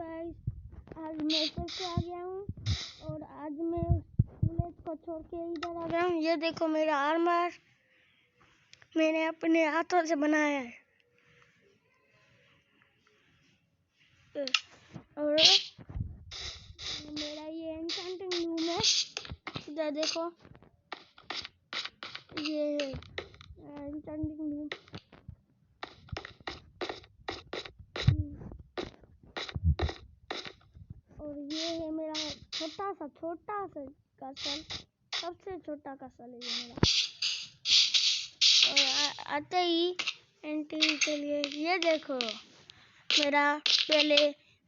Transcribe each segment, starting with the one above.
Guys, आज मैं फिर से आ गया हूँ और आज मैं विलेज को छोड़ के इधर आ गया हूँ। ये देखो मेरा आर्मर मैंने अपने हाथों से बनाया है। और मेरा ये एन्चेंटिंग रूम है, इधर देखो, ये एन्चेंटिंग रूम। और ये है मेरा छोटा सा कसल, सबसे छोटा कसल है ये मेरा। और आते ही एंट्री के लिए ये देखो मेरा, पहले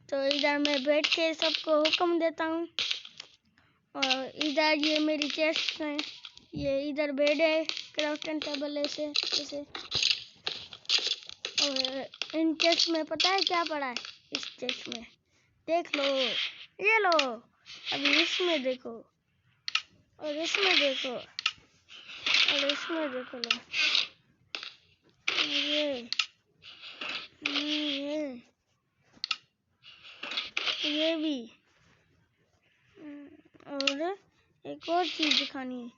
तो इधर मैं बैठ के सबको हुक्म देता हूँ। और इधर ये मेरी चेस्ट है, ये इधर बेड है, क्राफ्टिंग टेबल ऐसे। और इन चेस्ट में पता है क्या पड़ा है? इस चेस्ट में देख लो, ये लो, अभी इसमें देखो, और इसमें देखो, और इसमें देखो लो, ये भी। और एक और चीज दिखानी है,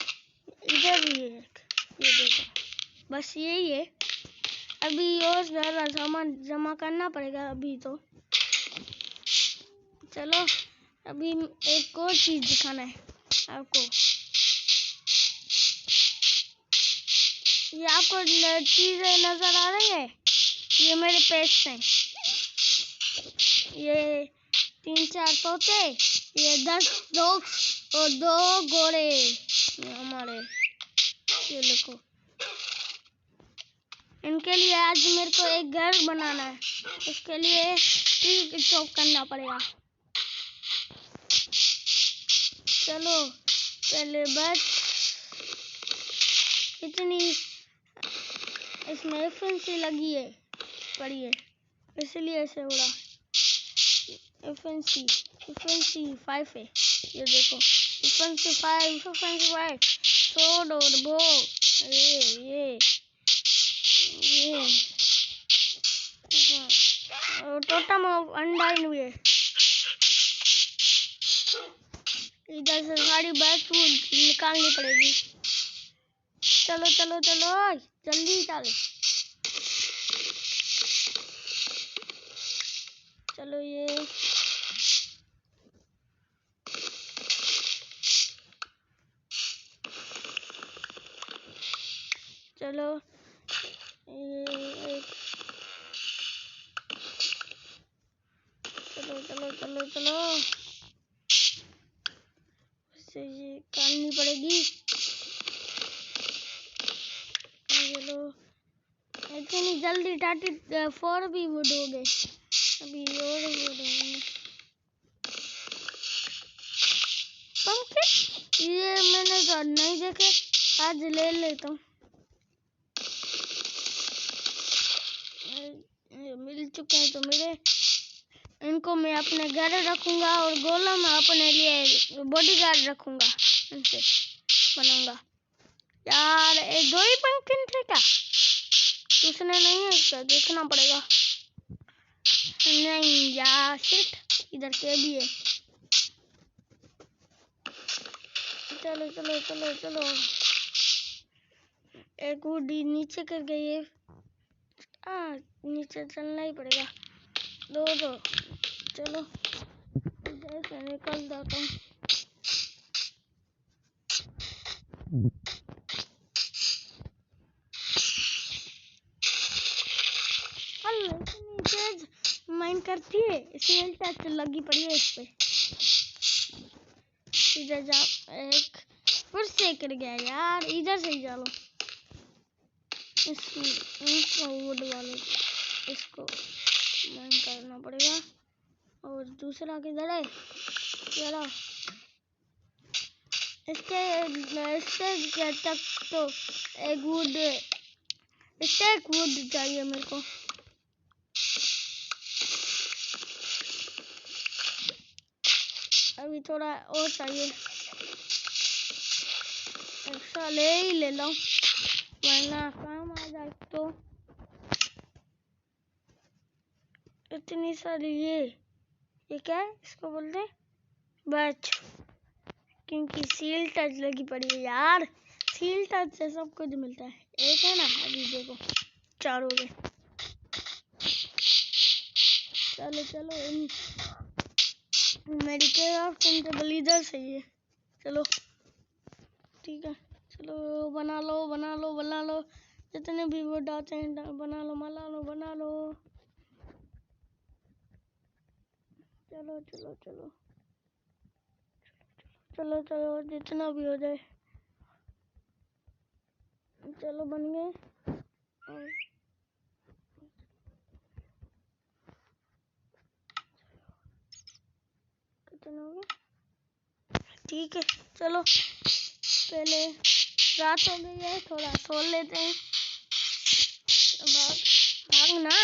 इधर भी है एक, ये देखो। बस यही है, अभी और ज़्यादा सामान जमा करना पड़ेगा अभी तो। चलो अभी एक और चीज दिखाना है आपको। ये आपको चीजें नजर आ रही है? ये मेरे पेट्स हैं, ये 3-4 तोते, ये 10 डॉग्स और 2 घोड़े हमारे। ये देखो, इनके लिए आज मेरे को एक घर बनाना है, उसके लिए ट्री चॉप करना पड़ेगा। चलो पहले बस इतनी इसमें एफएनसी लगी है, पड़ी है, इसलिए ऐसे हो रहा। एफएनसी 5 है, ये देखो, एफएनसी 5 सोड और बो, ये और टोटम ऑफ अंडा भी है। इधर से सारी बैग निकालनी पड़ेगी। चलो चलो चलो जल्दी चलो। चलो ये चलो चलो इससे ये काटनी पड़ेगी। चलो इतनी जल्दी 34 भी वुड हो गए, अभी और वुड होंगे। पंखे ये मैंने तो नहीं देखे, आज ले लेता हूँ। मिल चुके हैं तो मेरे, इनको मैं अपने घर रखूंगा और गोलम अपने लिए बॉडीगार्ड रखूंगा, इनसे बनाऊंगा। यार एक 2 ही पंखिन थे क्या? दूसरे नहीं है, इसका देखना पड़ेगा। नहीं यार शिट, इधर के भी है। चलो चलो चलो चलो, एक वुडी नीचे कर गई है, नीचे चलना ही पड़ेगा। दो चलो इधर से निकल जाता हूँ। इतनी तेज माइन करती है, इसलिए टच लगी पड़ी है इस पे। इधर जा, एक फिर से कर गया यार, इधर से ही चलो। इसको वुड वाले इसको माइन करना पड़ेगा। और दूसरा किधर है? चलो इसके तक तो एक वुड चाहिए मेरे को। अभी थोड़ा और चाहिए, एक्स्ट्रा ले ही ले लो वरना काम आ जाए। तो इतनी सारी ये ये क्या है, इसको बोलते हैं बैच, क्योंकि सील टच लगी पड़ी है यार। सील टच से सब कुछ मिलता है। एक है ना, अभी देखो 4 हो गए। चलो चलो, मेरी क्राफ्ट टेबल इधर सही है। चलो ठीक है, चलो बना लो जितने भी वो डालते हैं बना लो। चलो जितना भी हो जाए। चलो बन गए। और कितना हो गया? ठीक है, चलो पहले रात हो गई है, थोड़ा सो लेते हैं। भागना।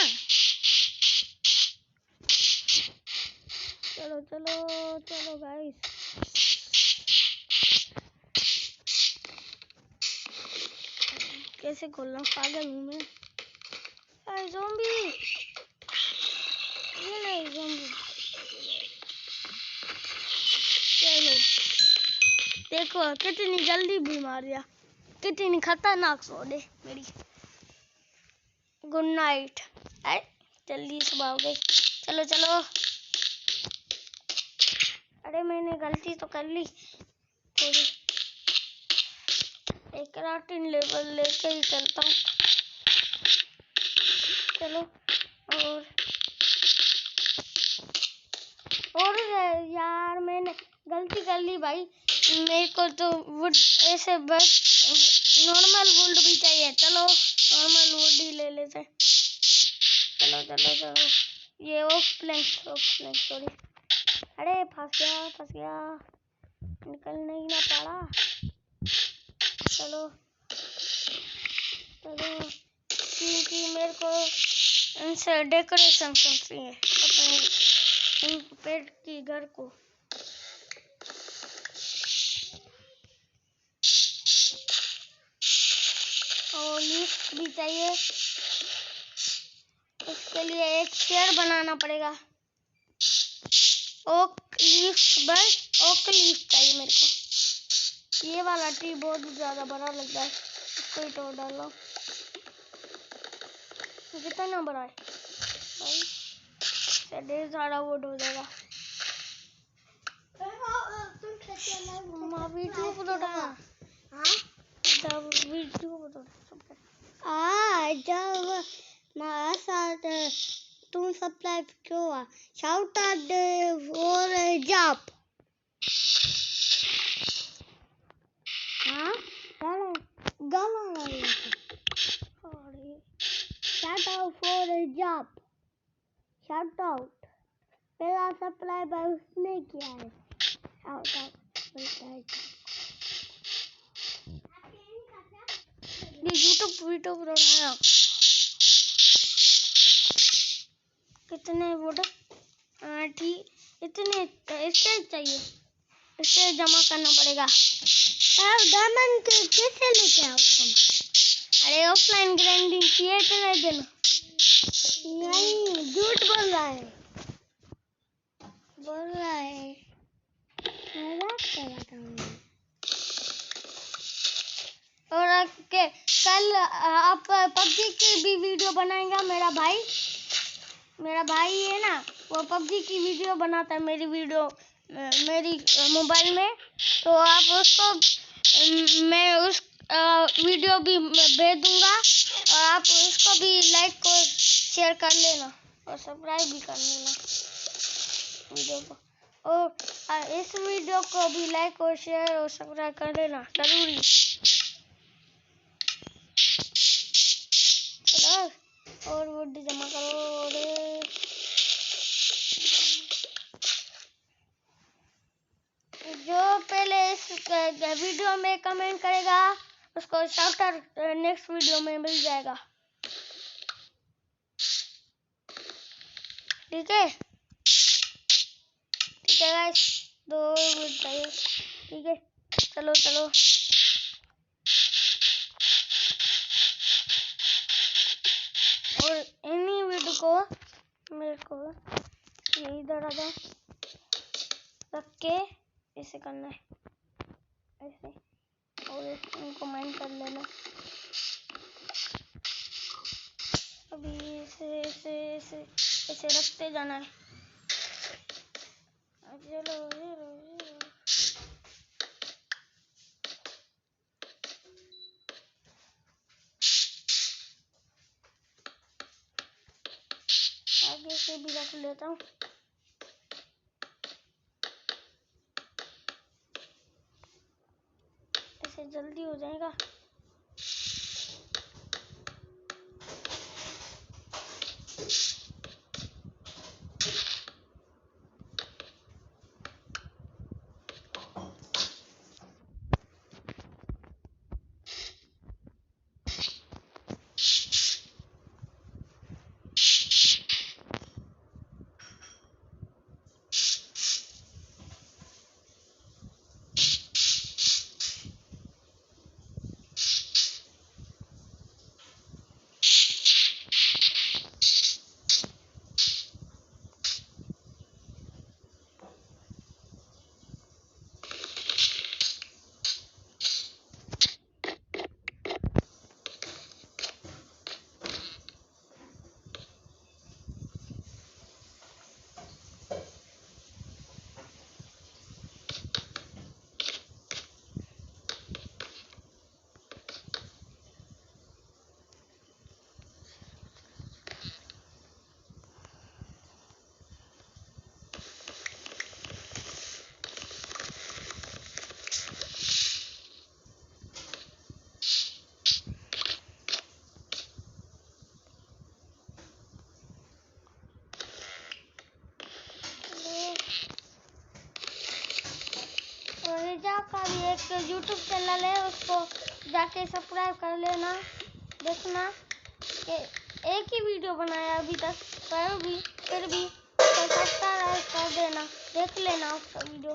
चलो गाइस, कैसे खोलना, पागल हूँ मैं। अरे ज़ॉम्बी, ये नहीं ज़ॉम्बी। चलो देखो कितनी जल्दी बीमारियाँ, कितनी खतरनाक सोडे मेरी। Good night. जल्दी सुबह हो गई। चलो। अरे मैंने गलती तो कर ली थोड़ी। एक क्राफ्टिंग लेवल लेके ही चलता हूँ। चलो और यार मैंने गलती कर ली भाई। मेरे को तो वुड ऐसे बस नॉर्मल वुड भी चाहिए। चलो नॉर्मल वुड ही ले लेते हैं। चलो ये ओक प्लैंक सॉरी। अरे फंस गया, निकलने ही ना पाड़ा। चलो क्योंकि मेरे को इनसे डेकोरेशन करनी है अपने पेट की घर को। और लीफ भी चाहिए, उसके लिए एक चेयर बनाना पड़ेगा। ओक लीफ चाहिए मेरे को। ये वाला ट्री बहुत ज्यादा बड़ा लगता है, इसको ही तोड़ डालो। कितना बड़ा है भाई, ढेर सारा वुड हो जाएगा। वीडियो जब मेरा साथ तुम सब्सक्राइब क्यों शाउट आउट और जॉब। हाँ गाना shout out for job, shout out पहला सब्सक्राइब उसने किया है। शाउट आउट यूट्यूब वीडियो बनाया। कितने वुड ठीक, इतने इससे चाहिए, इससे जमा करना पड़ेगा। डायमंड कैसे लेके आओ तुम? अरे ऑफलाइन ग्राइंडिंग किए इतने दिन। नहीं झूठ बोल रहा है मजाक कर रहा था। और कल आप पबजी की भी वीडियो बनाएगा मेरा भाई है ना, वो पबजी की वीडियो बनाता है मेरी मोबाइल में। तो आप उसको मैं उस वीडियो भी भेज दूंगा, और आप उसको भी लाइक और शेयर कर लेना और सब्सक्राइब भी कर लेना वीडियो को। और इस वीडियो को भी लाइक और शेयर और सब्सक्राइब कर लेना जरूरी। चलो और वुड जमा करो। जो पहले इस वीडियो में कमेंट करेगा उसको शाउट आउट नेक्स्ट वीडियो में मिल जाएगा। ठीक है गाइस, 2 वुड चाहिए। ठीक है चलो और इन्हीं वीडियो को मेरे को ये इधर आ जाओ। रख के ऐसे करना है, ऐसे, और इनको माइंड कर लेना। अभी ऐसे ऐसे ऐसे ऐसे रखते जाना है। चलो आगे से भी रख लेता हूँ। ऐसे जल्दी हो जाएगा। का भी एक YouTube चैनल है, उसको जाके सब्सक्राइब कर लेना। देखना कि एक ही वीडियो बनाया अभी तक, फिर भी तो सब्सक्राइब कर देना, देख लेना उसका वीडियो।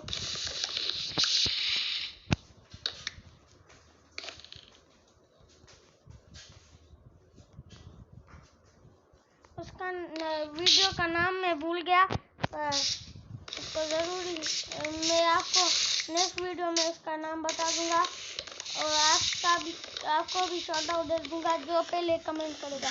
उसका वीडियो का नाम मैं भूल गया, उसको ज़रूरी मैं आपको नेक्स्ट वीडियो में उसका नाम बता दूंगा, और आपको भी शॉर्ट आउट दे दूंगा जो पहले कमेंट करेगा।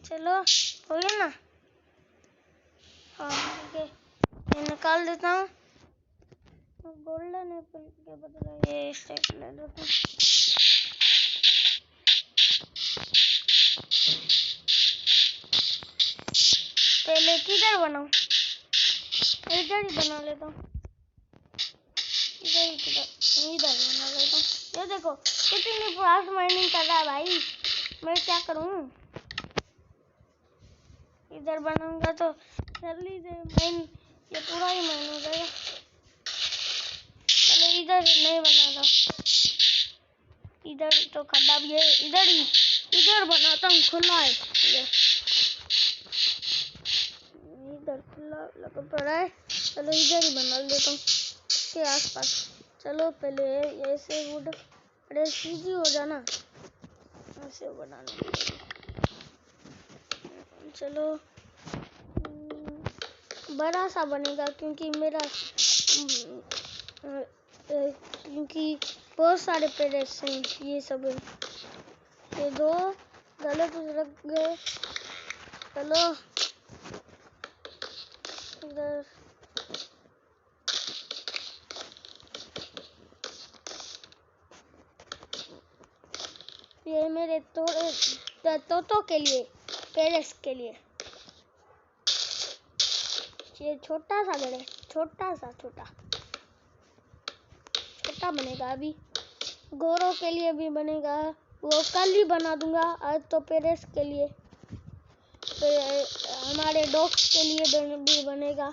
चलो हो गया ना? हाँ ठीक है, मैं निकाल देता हूँ। गोल्डन एप्पल के बदले ये स्टेप ले लेता हूँ। पहले किधर बनाऊँ? इधर ही बना लेता हूँ। इधर बना लेता हूँ। ये देखो कितनी फास्ट माइनिंग कर रहा है भाई, मैं क्या करूँ? इधर बनाऊंगा तो जल्दी से माइन, ये पूरा ही माइन हो जाएगा। चलो इधर नहीं बनाता, इधर तो खड्डा भी है, इधर बनाता हूँ, खुला है इधर खुला लगा पड़ा है। चलो इधर ही बना लेता हूँ के आसपास। चलो पहले ऐसे वुड, अरे सीधी हो जाना, ऐसे बनाना। चलो बड़ा सा बनेगा क्योंकि बहुत सारे पैरेट्स हैं, ये सब है। ये दो गलत रख गए। चलो इधर ये मेरे तोतों के लिए, पैरेट्स के लिए। ये छोटा सा घर है, छोटा बनेगा। अभी गोरों के लिए भी बनेगा, वो कल ही बना दूंगा। आज तो पैरेट्स के लिए, हमारे डॉग्स के लिए भी बनेगा।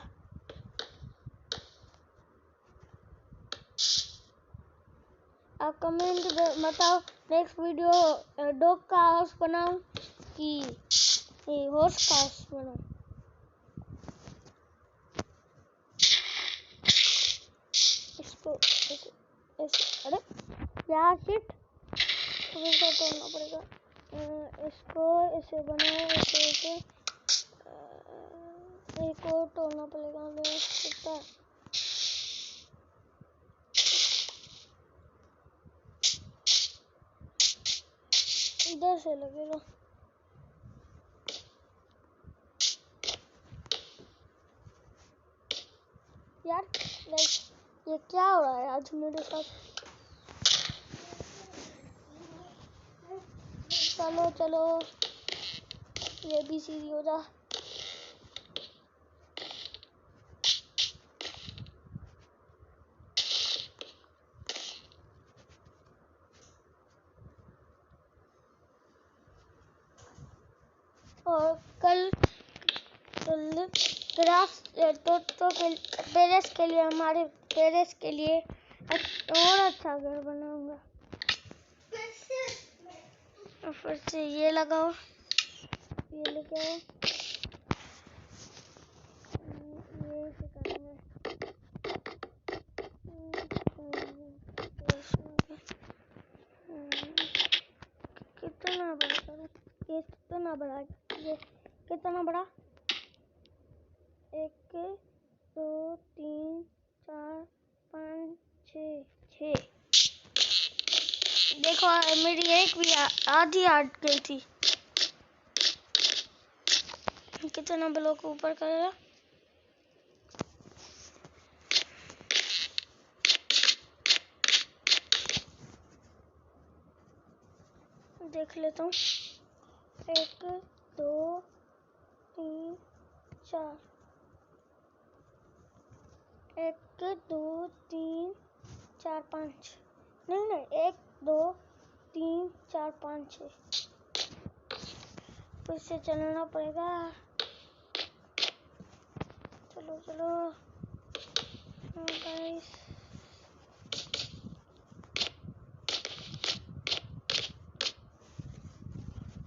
आप कमेंट बताओ नेक्स्ट वीडियो डॉग का हाउस बनाऊं कि हॉर्स का हाउस बनाऊं। इसको ऐसे, अरे क्या शिट, फिर से तोड़ना पड़ेगा। इसको ऐसे बनाओ, ऐसे एक और तोड़ना पड़ेगा। इधर से लगेगा। यार ये क्या हो रहा है आज मेरे साथ? चलो चलो, ये भी सीधी हो जा। और कल ग्रास तो पेरेस के लिए, हमारे पेरेस के लिए और अच्छा घर बनाऊंगा। और फिर से ये लगाओ, ये लेके आओ, ये करेंगे। कितना बड़ा करूं? ये कितना बड़ा? ये कितना बड़ा? 1 2 3 4 5 6। देखो मेरी एक भी आधी हट गई थी। कितना ब्लॉक ऊपर करेगा? देख लेता हूँ। 1 2 3 4। 1 2 3 4 5। नहीं 1 2 3 4 5 6। फिर से चलना पड़ेगा। चलो चलो गाइस।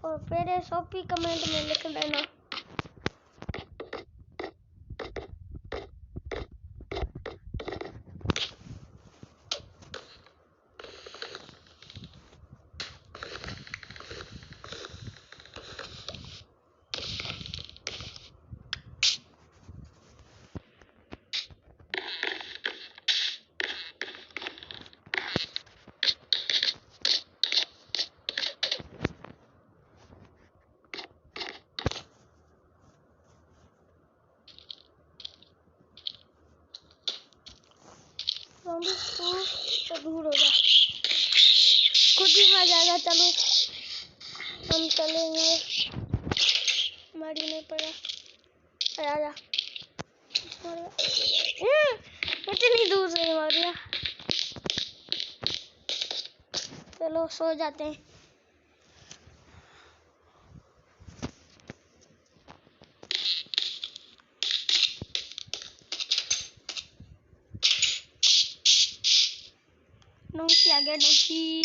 और मेरे शॉपी कमेंट में लिख देना। तो दूर हो जा, खुद ही मर जाएगा। चलो हम चलेंगे, मारी नहीं पड़ा। आजा इतनी दूर से मार दिया। चलो सो जाते हैं। नौकी आ गया, नौकी।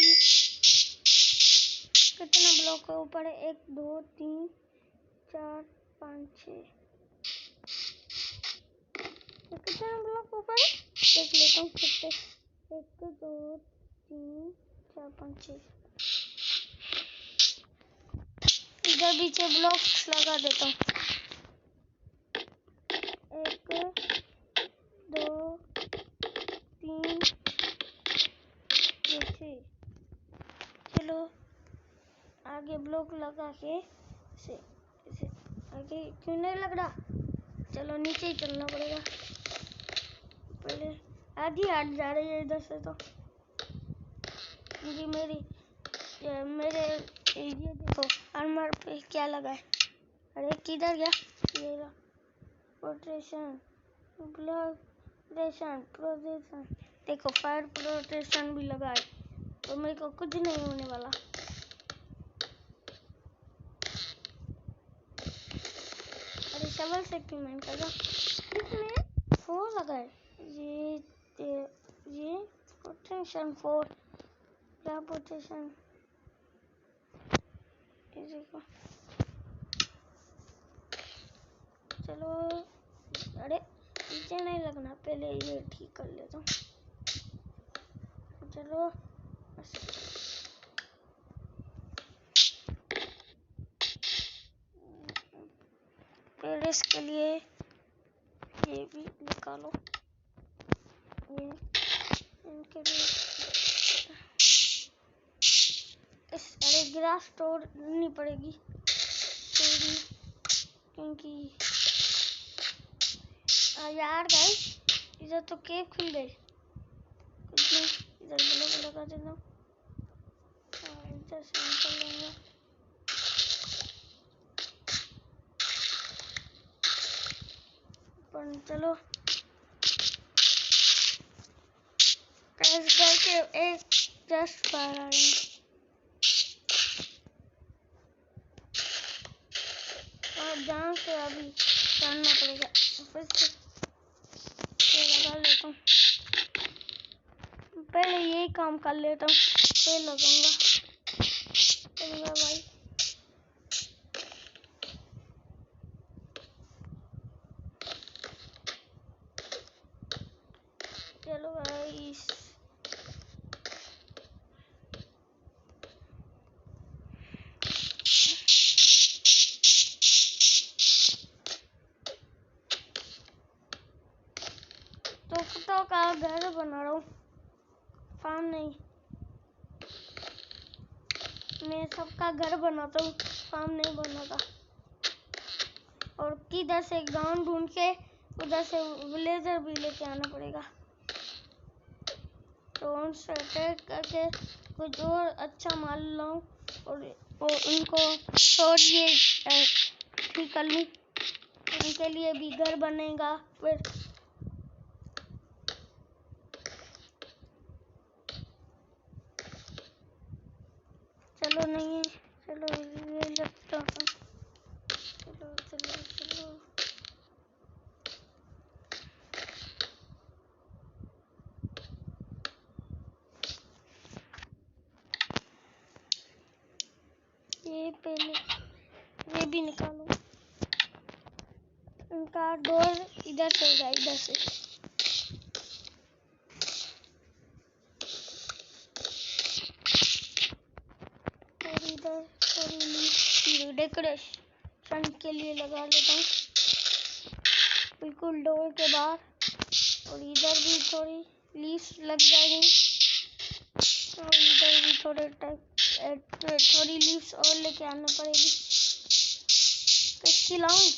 कितना ब्लॉक है ऊपर? 1 2 3 4 5 6। कितना ब्लॉक ऊपर है देख लेता हूँ फिर से। 1 2 3 4 5 6। इधर पीछे ब्लॉक्स लगा देता हूँ। 1 2 3 6। चलो आगे ब्लॉक लगा के इसे आगे क्यों नहीं लग रहा? चलो नीचे ही चलना पड़ेगा। पहले आधी हट जा रही है इधर से। तो क्योंकि मेरे ये देखो आर्मर पे क्या लगा है। अरे किधर गया? ये प्रोटेक्शन, ब्लड प्रोटेक्शन। देखो फायर प्रोटेक्शन भी लगा है, तो मेरे को कुछ नहीं होने वाला। अरे शवल से क्यों मैंने कहा इसमें 4 लगा है। ये प्रोटेक्शन 4। क्या प्रोटेक्शन? देखो चलो। अरे नीचे नहीं लगना, पहले ये ठीक कर लेता हूँ। चलो इसके लिए ये भी निकालो, ये इनके लिए अरे ग्रास तोड़नी पड़ेगी थोड़ी, क्योंकि यार गाइस इधर तो केव खुल गई। कुछ नहीं, इधर ब्लॉक लगा देना, इधर से निकल लेंगे। पर चलो प्रेस करके एक जस्ट बाहर आ रहे हैं, और जहाँ से अभी करना पड़ेगा। फिर से लगा लेता हूँ, पहले यही काम कर लेता हूँ, फिर लगाऊंगा भाई। चलो गाइस तो का घर बना रहा हूँ, फार्म नहीं। मैं सबका घर बनाता हूँ, फार्म नहीं बनाता। और किधर से गांव ढूंढ के उधर से विलेजर भी लेके आना पड़ेगा, तो उनसे अटैक करके कुछ और अच्छा माल लाऊं और उनको छोड़िए ठीक कर लूँ। उनके लिए भी घर बनेगा। फिर चलो नहीं, चलो ये लगता है, चलो चलो चलो ये पहले ये भी निकालो। उनका डोर इधर से होगा, इधर से। और इधर थोड़ी डेकोरेशन के लिए लगा लेता हूँ, बिल्कुल डोर के बाहर। और इधर भी थोड़ी लीव्स लग जाएंगी, और इधर भी थोड़ी लीव्स और लेके आना पड़ेगी। किसकी लाऊं?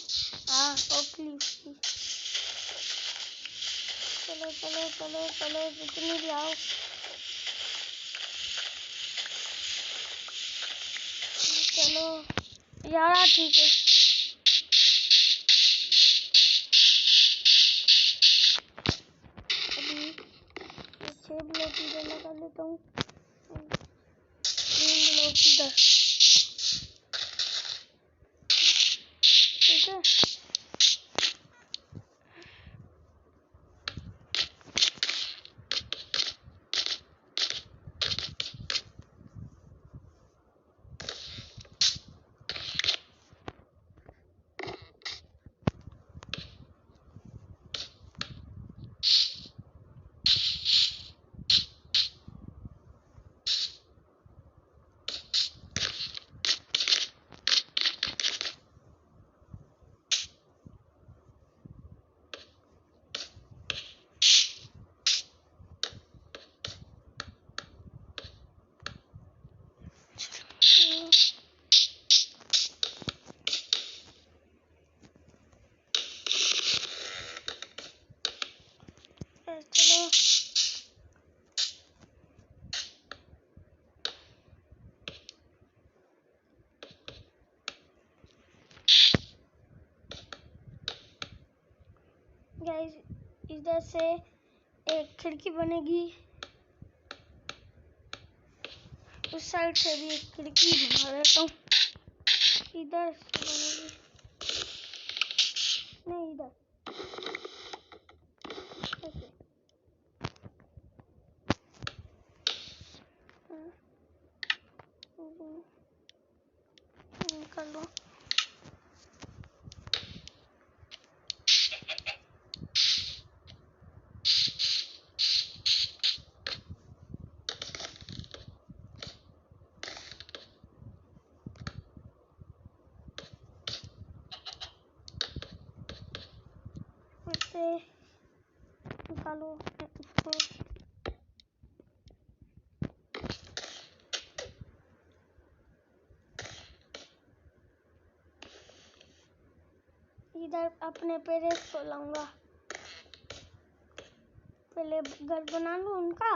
हाँ, ओक लीव्स की। चलो चलो चलो चलो जितनी भी आओ। चलो यार ठीक है। अभी 6 ब्लॉक इधर लगा लेता हूँ, 3 ब्लॉक इधर, ठीक है। चलो गाइस इधर से एक खिड़की बनेगी, उस साइड से भी एक खिड़की बना देता हूँ। इधर से बनेगी, नहीं इधर ऐसे। कर लो। से निकालो। इधर अपने पेरेंट्स को लाऊंगा। पहले घर बना लूं उनका।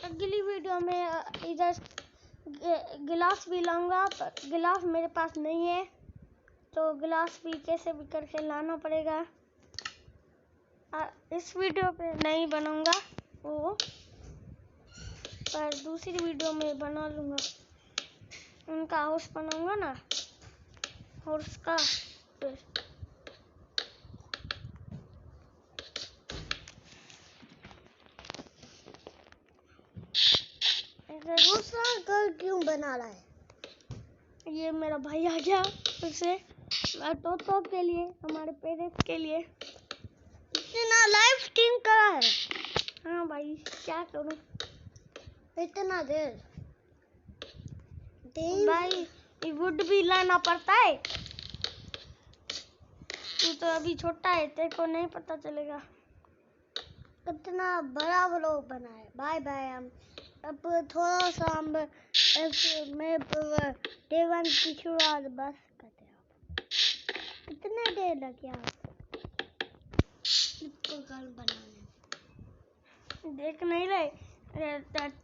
अगली वीडियो में इधर गिलास भी लाऊंगा, पर गिलास मेरे पास नहीं है, तो गिलास भी कैसे भी करके लाना पड़ेगा। इस वीडियो पे नहीं बनाऊंगा वो, पर दूसरी वीडियो में बना लूंगा। उनका हाउस बनाऊंगा ना, हाउस का। दूसरा घर क्यों बना रहा है? ये मेरा भाई आ गया उसे तो के लिए, हमारे पेरेंट्स के लिए। इतना लाइव स्ट्रीम करा है। हाँ भाई, क्या करूं इतना देर भाई, वुड भी लाना पड़ता है। तू तो अभी छोटा है, तेरे को नहीं पता चलेगा। इतना बड़ा व्लॉग बना है। Bye bye. हम अब थोड़ा सा हम मैं डे 1 की शुरुआत बस करते हैं। कितने देर लग गया आपको घर बनाने? देख नहीं रहे,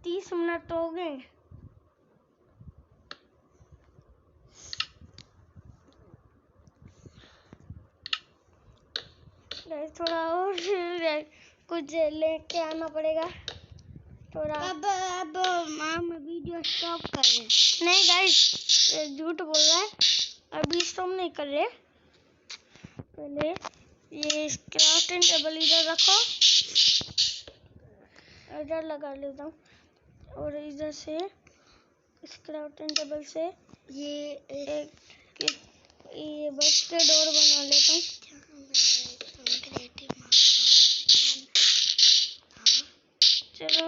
30 मिनट तो हो गए। थोड़ा और कुछ लेके आना पड़ेगा थोड़ा। अब हम वीडियो स्टॉप कर रहे हैं। नहीं गाइस, झूठ बोल रहा है, अभी स्टॉप नहीं कर रहे। पहले ये क्राफ्टिंग टेबल इधर रखो, इधर लगा लेता हूँ, और इधर से इस क्राफ्टिंग टेबल से ये बास्केट और बना लेता हूँ। चलो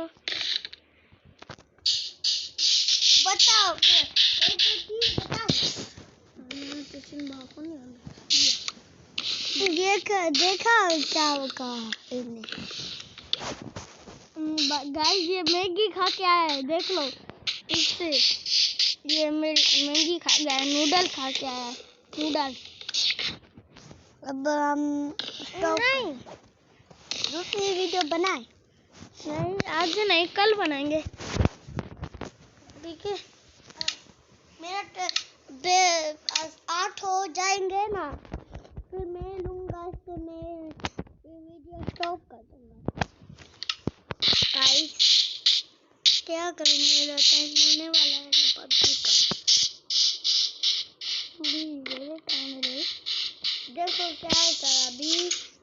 बताओ देखा क्या होगा गाइस, ये मैगी खा के आया है, देख लो इससे। ये मैगी खा गया है, नूडल खा के आया है, नूडल। अब हम नहीं, दूसरी वीडियो बनाए। नहीं आज नहीं, कल बनाएंगे, ठीक है। मेरा 8 हो जाएंगे ना, फिर मैं लूंगा इससे, मैं ये वीडियो स्टॉप कर दूंगा। गाइस क्या करूं, मेरा टाइम होने वाला है ना पबजी का। देखो क्या करा, अभी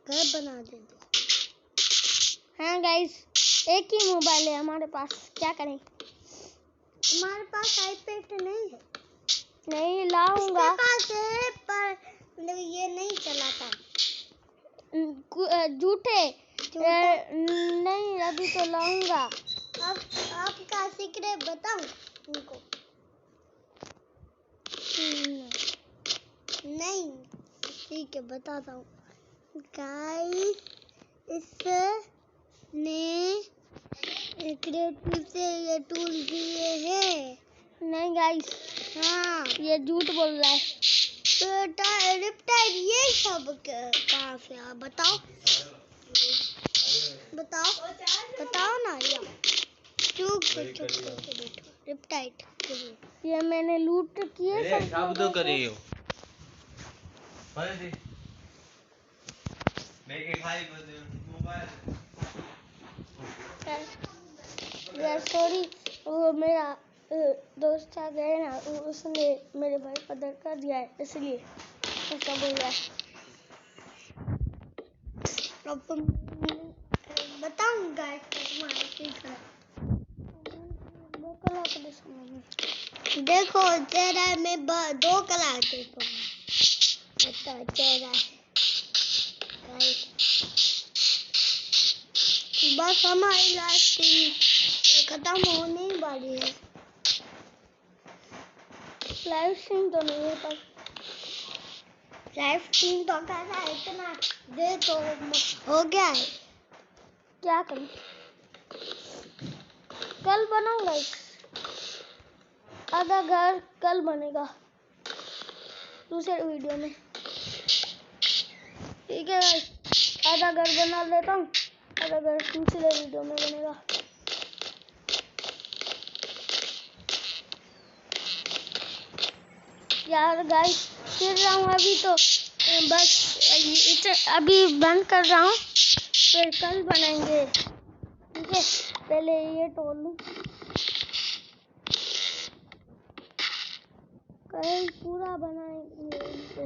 घर बना दे दो। हाँ गाइस, एक ही मोबाइल है हमारे पास, क्या करें। हमारे पास आईपैड नहीं है। नहीं लाऊंगा। इसके पास है पर मतलब ये नहीं चलाता। झूठे नहीं, अभी तो लाऊंगा। अब आपका सीक्रेट बताऊं उनको? नहीं, ठीक है बताता हूँ। गाइस, इसने क्रिएटिव से ये टूल दिए हैं। नहीं गाइस, हाँ ये झूठ बोल रहा है। रिप्टाइल ये सब कहाँ से आ? बताओ बताओ बताओ ना यार। चुप करके बैठो। रिप्टाइल ये मैंने लूट किए सब तो करियो। मैगी खाई मोबाइल यार सॉरी, वो मेरा दोस्त आ गया ना, उसने मेरे भाई का दर्द कर दिया है, इसलिए ऐसा बोल रहा है। अब बताऊंगा देखो चेहरा में 2 कलर देखो, चेहरा बस हमारी लास्ट खत्म होने वाली है। लाइव स्ट्रीम तो नहीं है, पर लाइव स्ट्रीम तो कैसा है, इतना दे तो हो गया है। क्या करूं, कल बनाऊंगा। आधा घर कल बनेगा दूसरे वीडियो में, ठीक है गाइस। आधा घर बना लेता हूँ, आधा घर दूसरे वीडियो में बनेगा। यार गाइस फिर रहा हूँ अभी, तो बस अभी बंद कर रहा हूँ, फिर कल बनाएंगे, ठीक है। पहले ये तोड़ लूँ, कल पूरा बनाएंगे।